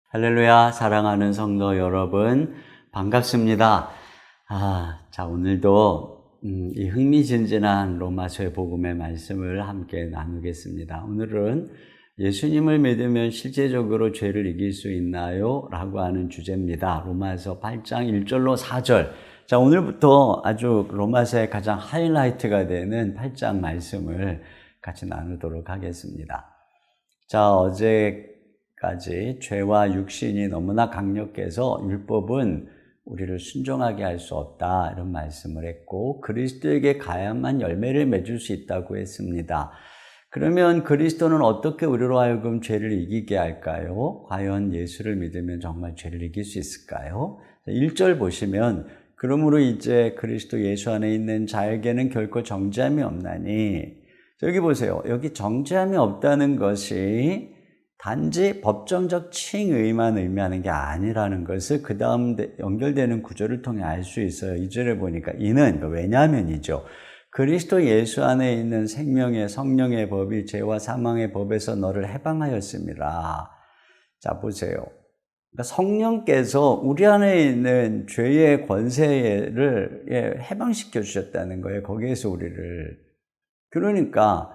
할렐루야, 사랑하는 성도 여러분, 반갑습니다. 오늘도 이 흥미진진한 로마서의 복음의 말씀을 함께 나누겠습니다. 오늘은 예수님을 믿으면 실제적으로 죄를 이길 수 있나요? 라고 하는 주제입니다. 로마서 8장 1절로 4절. 오늘부터 아주 로마서의 가장 하이라이트가 되는 8장 말씀을 같이 나누도록 하겠습니다. 어제까지 죄와 육신이 너무나 강력해서 율법은 우리를 순종하게 할 수 없다 이런 말씀을 했고, 그리스도에게 가야만 열매를 맺을 수 있다고 했습니다. 그러면 그리스도는 어떻게 우리로 하여금 죄를 이기게 할까요? 과연 예수를 믿으면 정말 죄를 이길 수 있을까요? 1절 보시면, 그러므로 이제 그리스도 예수 안에 있는 자에게는 결코 정죄함이 없나니, 여기 보세요. 여기 정죄함이 없다는 것이 단지 법정적 칭의만 의미하는 게 아니라는 것을 그 다음 연결되는 구절을 통해 알 수 있어요. 2절에 보니까 이는 왜냐하면이죠. 그리스도 예수 안에 있는 생명의 성령의 법이 죄와 사망의 법에서 너를 해방하였습니다. 보세요. 그러니까 성령께서 우리 안에 있는 죄의 권세를 해방시켜 주셨다는 거예요. 거기에서 우리를. 그러니까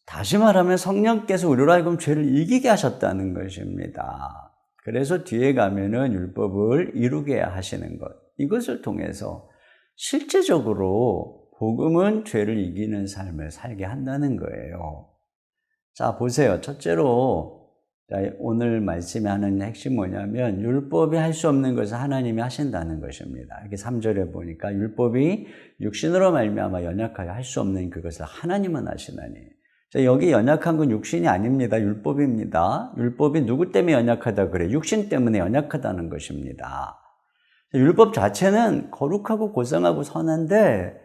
다시 말하면 성령께서 우리로 하여금 죄를 이기게 하셨다는 것입니다. 그래서 뒤에 가면은 율법을 이루게 하시는 것, 이것을 통해서 실제적으로 복음은 죄를 이기는 삶을 살게 한다는 거예요. 보세요. 첫째로 오늘 말씀이 하는 핵심이 뭐냐면, 율법이 할 수 없는 것을 하나님이 하신다는 것입니다. 이게 3절에 보니까 율법이 육신으로 말미암아 연약하여 할 수 없는 그것을 하나님은 하시나니. 여기 연약한 건 육신이 아닙니다. 율법입니다. 율법이 누구 때문에 연약하다 그래요? 육신 때문에 연약하다는 것입니다. 율법 자체는 거룩하고 고상하고 선한데,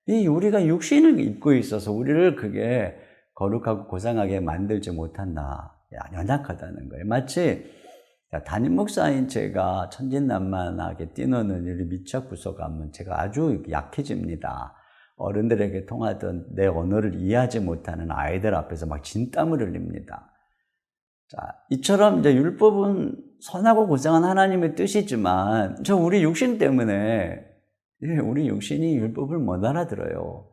우리가 육신을 입고 있어서 우리를 그게 거룩하고 고상하게 만들지 못한다. 연약하다는 거예요. 마치 담임 목사인 제가 천진난만하게 뛰노는 우리 미취학 부서 가면 제가 아주 약해집니다. 어른들에게 통하던 내 언어를 이해하지 못하는 아이들 앞에서 막 진땀을 흘립니다. 이처럼 이제 율법은 선하고 고상한 하나님의 뜻이지만, 우리 육신 때문에 우리 육신이 율법을 못 알아들어요.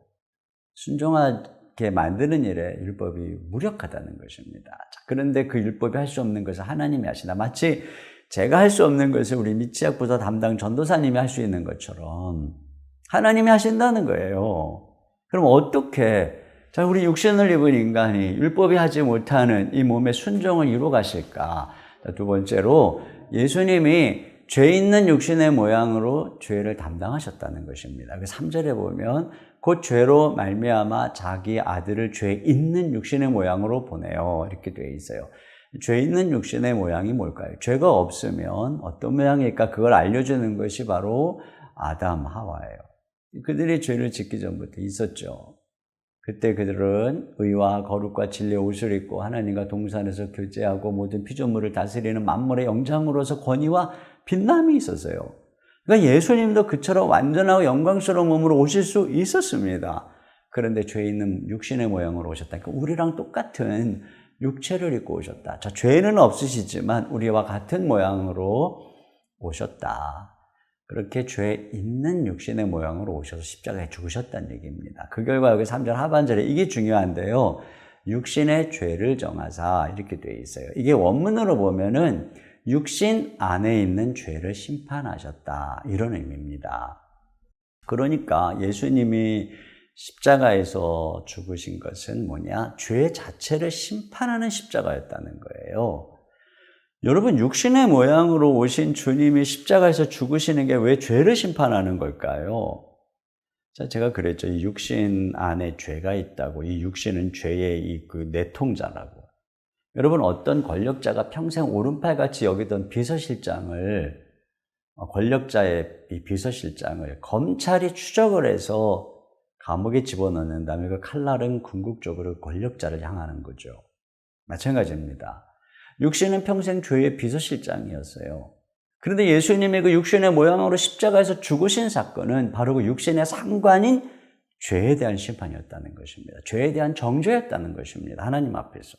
순종하게 만드는 일에 율법이 무력하다는 것입니다. 그런데 그 율법이 할 수 없는 것을 하나님이 하신다. 마치 제가 할 수 없는 것을 우리 미취학 부서 담당 전도사님이 할 수 있는 것처럼 하나님이 하신다는 거예요. 그럼 어떻게 우리 육신을 입은 인간이 율법이 하지 못하는 이 몸의 순종을 이루어 가실까? 두 번째로, 예수님이 죄 있는 육신의 모양으로 죄를 담당하셨다는 것입니다. 3절에 보면 곧 죄로 말미암아 자기 아들을 죄 있는 육신의 모양으로 보내요, 이렇게 되어 있어요. 죄 있는 육신의 모양이 뭘까요? 죄가 없으면 어떤 모양일까? 그걸 알려주는 것이 바로 아담, 하와예요. 그들이 죄를 짓기 전부터 있었죠. 그때 그들은 의와 거룩과 진리의 옷을 입고 하나님과 동산에서 교제하고 모든 피조물을 다스리는 만물의 영장으로서 권위와 빛남이 있었어요. 그러니까 예수님도 그처럼 완전하고 영광스러운 몸으로 오실 수 있었습니다. 그런데 죄 있는 육신의 모양으로 오셨다. 그러니까 우리랑 똑같은 육체를 입고 오셨다. 죄는 없으시지만 우리와 같은 모양으로 오셨다. 그렇게 죄 있는 육신의 모양으로 오셔서 십자가에 죽으셨다는 얘기입니다. 그 결과 여기 3절 하반절에 이게 중요한데요. 육신의 죄를 정하사 이렇게 되어 있어요. 이게 원문으로 보면은 육신 안에 있는 죄를 심판하셨다, 이런 의미입니다. 그러니까 예수님이 십자가에서 죽으신 것은 뭐냐? 죄 자체를 심판하는 십자가였다는 거예요. 여러분, 육신의 모양으로 오신 주님이 십자가에서 죽으시는 게 왜 죄를 심판하는 걸까요? 제가 그랬죠. 이 육신 안에 죄가 있다고. 이 육신은 죄의 그 내통자라고. 여러분, 어떤 권력자가 평생 오른팔같이 여기던 비서실장을, 권력자의 이 비서실장을 검찰이 추적을 해서 감옥에 집어넣는 다음에 그 칼날은 궁극적으로 권력자를 향하는 거죠. 마찬가지입니다. 육신은 평생 죄의 비서실장이었어요. 그런데 예수님의 그 육신의 모양으로 십자가에서 죽으신 사건은 바로 그 육신의 상관인 죄에 대한 심판이었다는 것입니다. 죄에 대한 정죄였다는 것입니다. 하나님 앞에서.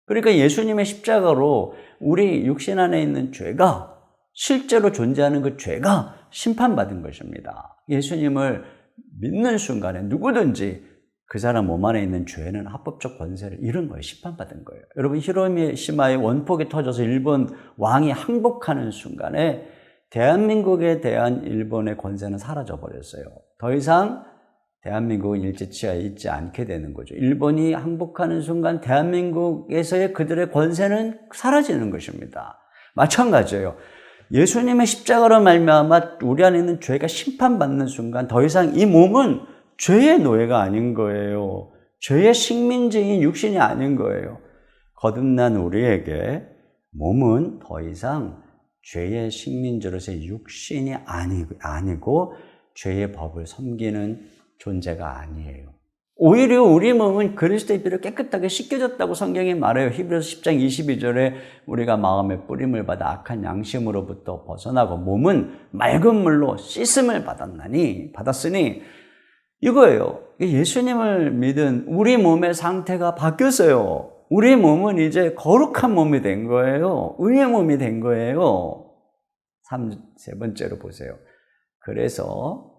그러니까 예수님의 십자가로 우리 육신 안에 있는 죄가, 실제로 존재하는 그 죄가 심판받은 것입니다. 예수님을 믿는 순간에 누구든지 그 사람 몸 안에 있는 죄는 합법적 권세를 잃은 거예요. 심판받은 거예요. 여러분, 히로시마의 원폭이 터져서 일본 왕이 항복하는 순간에 대한민국에 대한 일본의 권세는 사라져 버렸어요. 더 이상 대한민국은 일제치하에 있지 않게 되는 거죠. 일본이 항복하는 순간 대한민국에서의 그들의 권세는 사라지는 것입니다. 마찬가지예요. 예수님의 십자가로 말미암아 우리 안에 있는 죄가 심판받는 순간 더 이상 이 몸은 죄의 노예가 아닌 거예요. 죄의 식민지인 육신이 아닌 거예요. 거듭난 우리에게 몸은 더 이상 죄의 식민지로서의 육신이 아니고 죄의 법을 섬기는 존재가 아니에요. 오히려 우리 몸은 그리스도의 피로 깨끗하게 씻겨졌다고 성경이 말해요. 히브리서 10장 22절에 우리가 마음의 뿌림을 받아 악한 양심으로부터 벗어나고 몸은 맑은 물로 씻음을 받았으니 이거예요. 예수님을 믿은 우리 몸의 상태가 바뀌었어요. 우리 몸은 이제 거룩한 몸이 된 거예요. 의의 몸이 된 거예요. 세 번째로 보세요. 그래서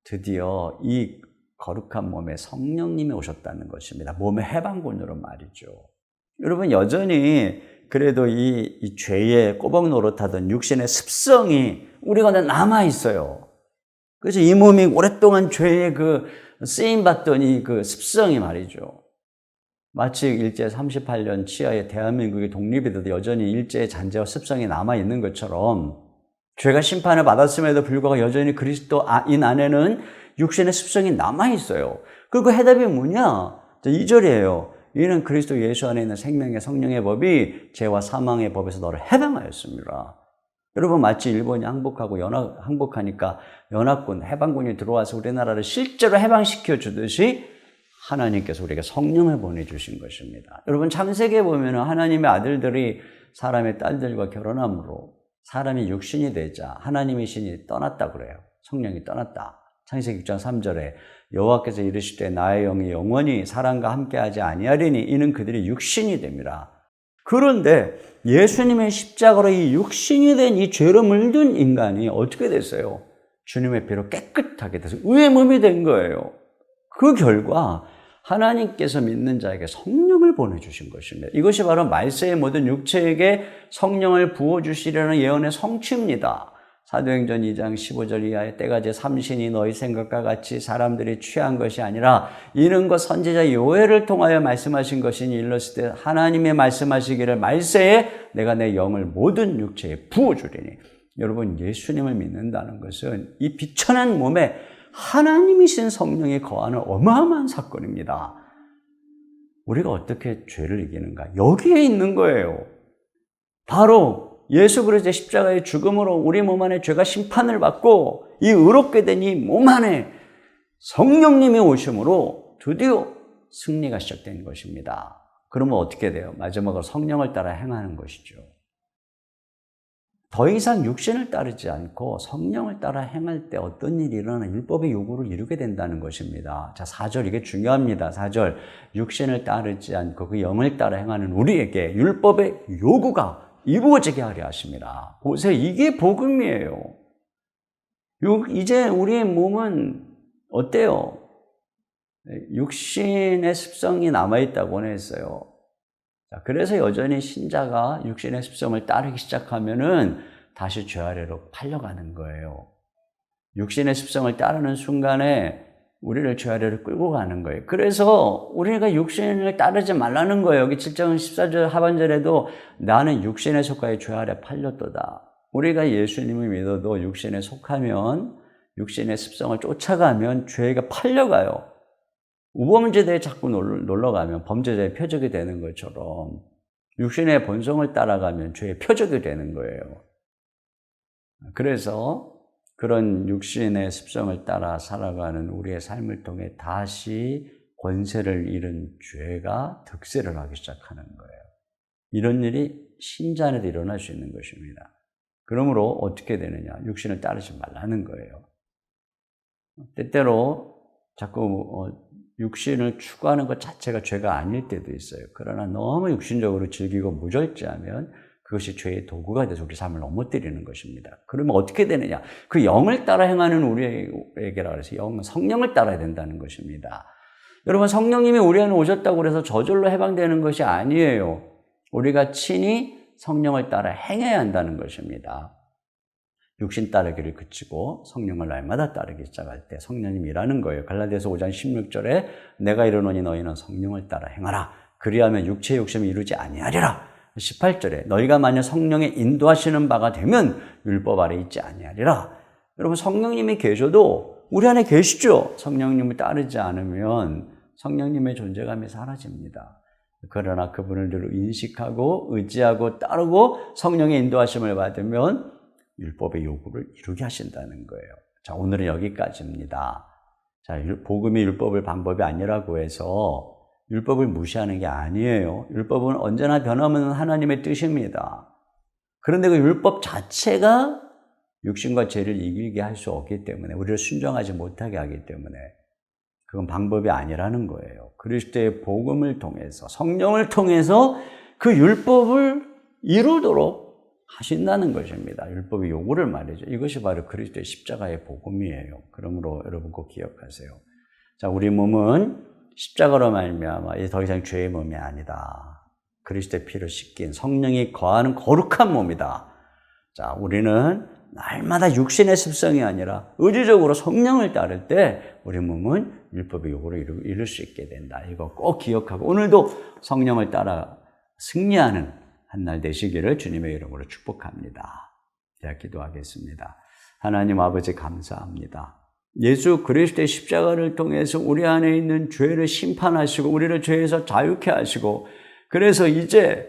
드디어 이 거룩한 몸에 성령님이 오셨다는 것입니다. 몸의 해방군으로 말이죠. 여러분, 여전히 그래도 이 죄의 꼬박 노릇하던 육신의 습성이 우리가 남아있어요. 그래서 이 몸이 오랫동안 죄의 쓰임받던 이 습성이 말이죠. 마치 일제 38년 치하에 대한민국이 독립이 돼도 여전히 일제의 잔재와 습성이 남아있는 것처럼 죄가 심판을 받았음에도 불구하고 여전히 그리스도인 안에는 육신의 습성이 남아있어요. 그리고 해답이 뭐냐? 2절이에요. 이는 그리스도 예수 안에 있는 생명의 성령의 법이 죄와 사망의 법에서 너를 해방하였습니다. 여러분, 마치 일본이 항복하니까 연합군, 해방군이 들어와서 우리나라를 실제로 해방시켜 주듯이 하나님께서 우리에게 성령을 보내주신 것입니다. 여러분, 창세기에 보면 하나님의 아들들이 사람의 딸들과 결혼함으로 사람이 육신이 되자 하나님의 신이 떠났다 그래요. 성령이 떠났다. 창세기 6장 3절에 여호와께서 이르시되 나의 영이 영원히 사람과 함께하지 아니하리니 이는 그들이 육신이 됩니다. 그런데 예수님의 십자가로 이 육신이 된 이 죄로 물든 인간이 어떻게 됐어요? 주님의 피로 깨끗하게 돼서 의의 몸이 된 거예요. 그 결과 하나님께서 믿는 자에게 성령을 보내주신 것입니다. 이것이 바로 말세의 모든 육체에게 성령을 부어주시려는 예언의 성취입니다. 사도행전 2장 15절 이하에 때가 제 삼신이 너희 생각과 같이 사람들이 취한 것이 아니라 이는 것 선지자 요엘을 통하여 말씀하신 것이니 일렀을 때 하나님의 말씀하시기를 말세에 내가 내 영을 모든 육체에 부어주리니. 여러분, 예수님을 믿는다는 것은 이 비천한 몸에 하나님이신 성령이 거하는 어마어마한 사건입니다. 우리가 어떻게 죄를 이기는가? 여기에 있는 거예요. 바로 예수 그리스도의 십자가의 죽음으로 우리 몸 안에 죄가 심판을 받고 이 의롭게 된 이 몸 안에 성령님이 오심으로 드디어 승리가 시작된 것입니다. 그러면 어떻게 돼요? 마지막으로 성령을 따라 행하는 것이죠. 더 이상 육신을 따르지 않고 성령을 따라 행할 때 어떤 일이 일어나 율법의 요구를 이루게 된다는 것입니다. 자, 4절, 이게 중요합니다. 4절, 육신을 따르지 않고 그 영을 따라 행하는 우리에게 율법의 요구가 이루어지게 하려 하십니다. 보세요. 이게 복음이에요. 이제 우리의 몸은 어때요? 육신의 습성이 남아있다고 했어요. 자, 그래서 여전히 신자가 육신의 습성을 따르기 시작하면은 다시 죄 아래로 팔려가는 거예요. 육신의 습성을 따르는 순간에 우리를 죄 아래로 끌고 가는 거예요. 그래서 우리가 육신을 따르지 말라는 거예요. 여기 7장 14절 하반절에도 나는 육신에 속하여 죄 아래 팔렸도다. 우리가 예수님을 믿어도 육신에 속하면, 육신의 습성을 쫓아가면 죄가 팔려가요. 우범죄대에 자꾸 놀러가면 범죄자의 표적이 되는 것처럼 육신의 본성을 따라가면 죄의 표적이 되는 거예요. 그래서 그런 육신의 습성을 따라 살아가는 우리의 삶을 통해 다시 권세를 잃은 죄가 득세를 하기 시작하는 거예요. 이런 일이 신자 안에도 일어날 수 있는 것입니다. 그러므로 어떻게 되느냐? 육신을 따르지 말라는 거예요. 때때로 자꾸 육신을 추구하는 것 자체가 죄가 아닐 때도 있어요. 그러나 너무 육신적으로 즐기고 무절제하면 그것이 죄의 도구가 돼서 우리 삶을 넘어뜨리는 것입니다. 그러면 어떻게 되느냐? 그 영을 따라 행하는 우리에게라 그래서 성령을 따라야 된다는 것입니다. 여러분, 성령님이 우리 안에 오셨다고 해서 저절로 해방되는 것이 아니에요. 우리가 친히 성령을 따라 행해야 한다는 것입니다. 육신 따르기를 그치고 성령을 날마다 따르기 시작할 때 성령님이 일하는 거예요. 갈라디아서 5장 16절에 내가 이르노니 너희는 성령을 따라 행하라. 그리하면 육체의 욕심을 이루지 아니하리라. 18절에 너희가 만약 성령의 인도하시는 바가 되면 율법 아래 있지 아니하리라. 여러분, 성령님이 계셔도 우리 안에 계시죠. 성령님을 따르지 않으면 성령님의 존재감이 사라집니다. 그러나 그분을 늘 인식하고 의지하고 따르고 성령의 인도하심을 받으면 율법의 요구를 이루게 하신다는 거예요. 자, 오늘은 여기까지입니다. 자, 복음이 율법의 방법이 아니라고 해서 율법을 무시하는 게 아니에요. 율법은 언제나 변함없는 하나님의 뜻입니다. 그런데 그 율법 자체가 육신과 죄를 이기게 할 수 없기 때문에, 우리를 순종하지 못하게 하기 때문에 그건 방법이 아니라는 거예요. 그리스도의 복음을 통해서, 성령을 통해서 그 율법을 이루도록 하신다는 것입니다. 율법의 요구를 말이죠. 이것이 바로 그리스도의 십자가의 복음이에요. 그러므로 여러분 꼭 기억하세요. 자, 우리 몸은 십자가로 말미암아 이제 더 이상 죄의 몸이 아니다. 그리스도의 피로 씻긴 성령이 거하는 거룩한 몸이다. 자, 우리는 날마다 육신의 습성이 아니라 의지적으로 성령을 따를 때 우리 몸은 율법의 요구를 이룰 수 있게 된다. 이거 꼭 기억하고 오늘도 성령을 따라 승리하는 한 날 되시기를 주님의 이름으로 축복합니다. 제가 기도하겠습니다. 하나님 아버지 감사합니다. 예수 그리스도의 십자가를 통해서 우리 안에 있는 죄를 심판하시고 우리를 죄에서 자유케 하시고, 그래서 이제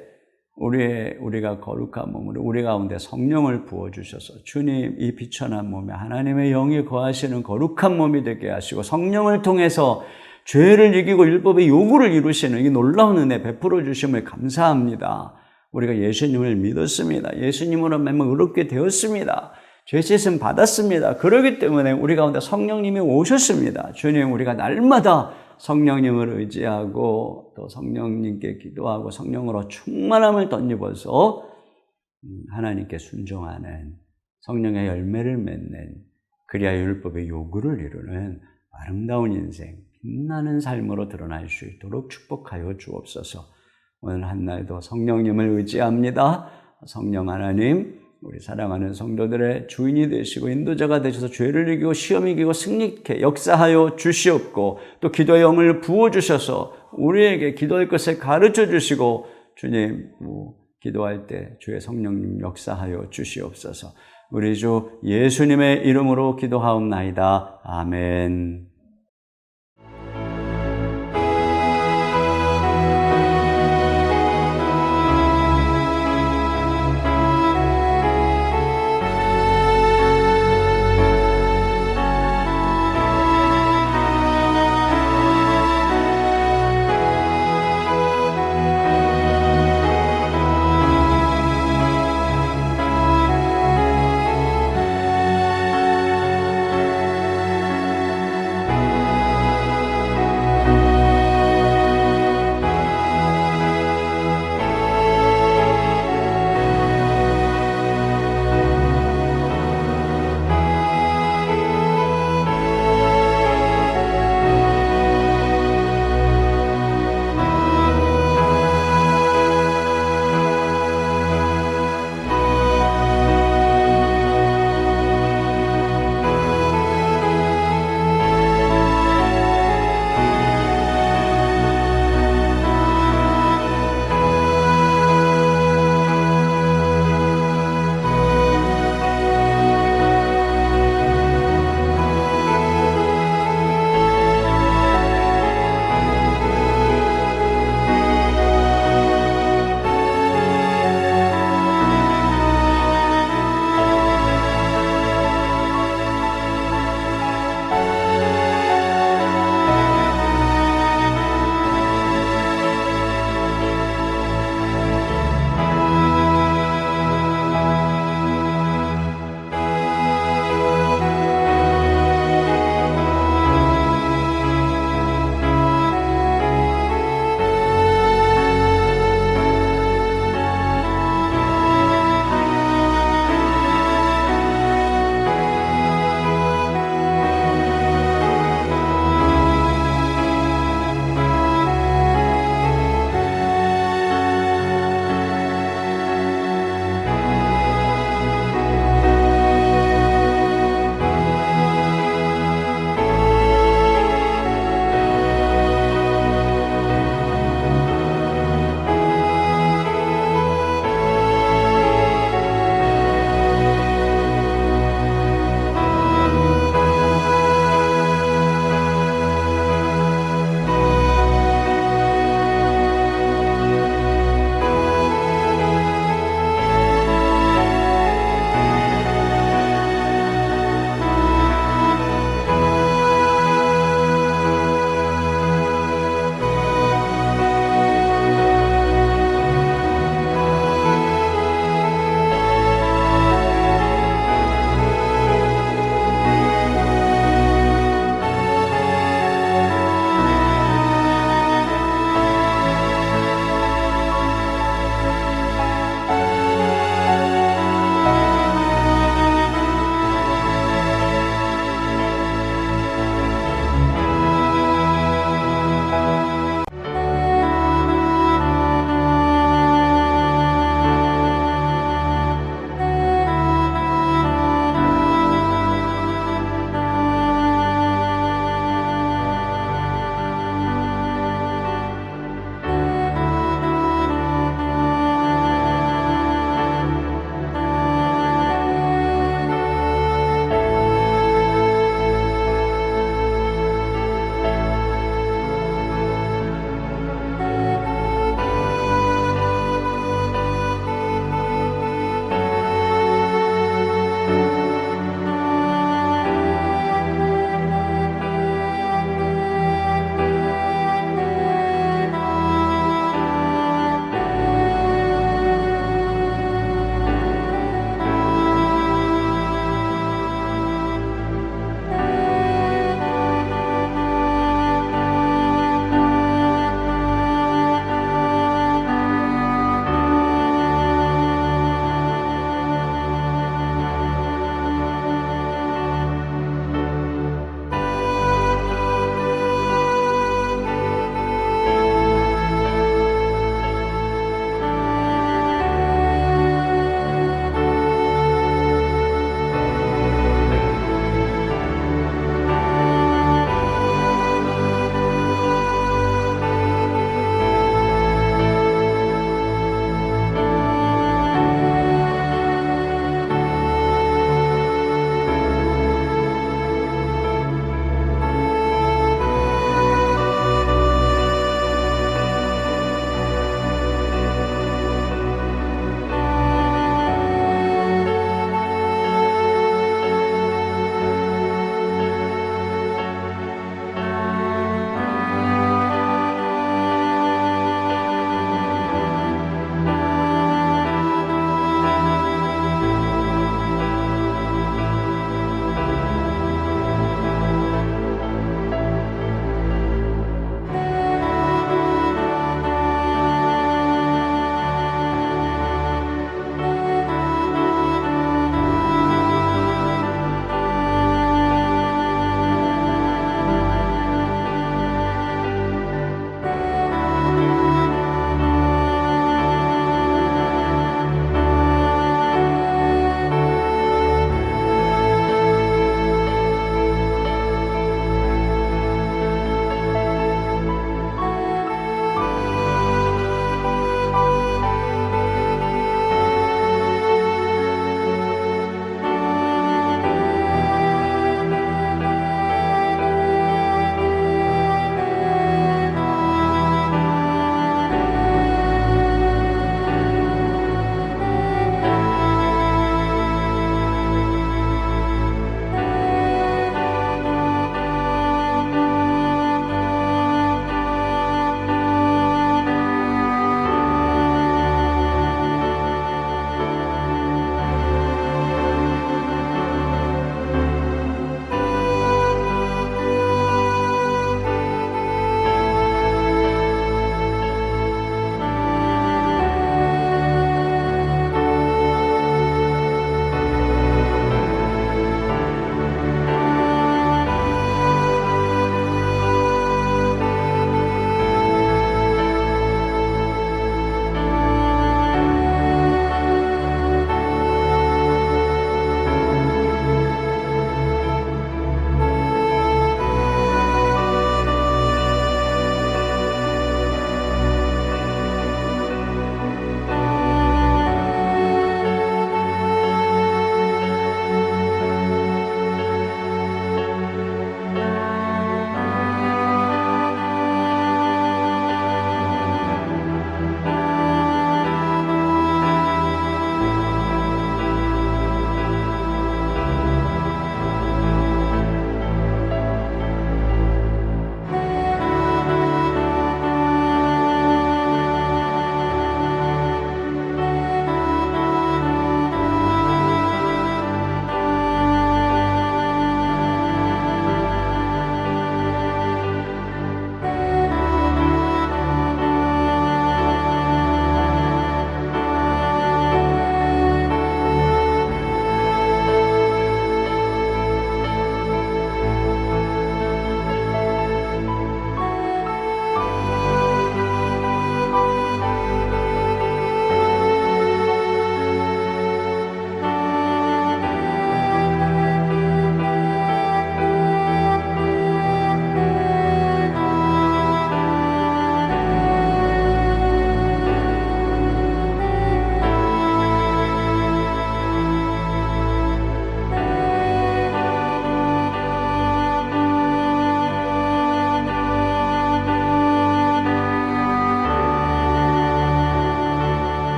우리가 거룩한 몸으로 우리 가운데 성령을 부어주셔서 주님, 이 비천한 몸에 하나님의 영이 거하시는 거룩한 몸이 되게 하시고 성령을 통해서 죄를 이기고 율법의 요구를 이루시는 이 놀라운 은혜 베풀어 주심을 감사합니다. 우리가 예수님을 믿었습니다. 예수님으로 말미암아 의롭게 되었습니다. 죄 씻음 받았습니다. 그렇기 때문에 우리 가운데 성령님이 오셨습니다. 주님, 우리가 날마다 성령님을 의지하고 또 성령님께 기도하고 성령으로 충만함을 덧입어서 하나님께 순종하는, 성령의 열매를 맺는, 그리하여 율법의 요구를 이루는 아름다운 인생, 빛나는 삶으로 드러날 수 있도록 축복하여 주옵소서. 오늘 한날도 성령님을 의지합니다. 성령 하나님, 우리 사랑하는 성도들의 주인이 되시고 인도자가 되셔서 죄를 이기고 시험 이기고 승리케 역사하여 주시옵고, 또 기도의 영을 부어주셔서 우리에게 기도할 것을 가르쳐 주시고, 주님, 기도할 때 주의 성령님 역사하여 주시옵소서. 우리 주 예수님의 이름으로 기도하옵나이다. 아멘.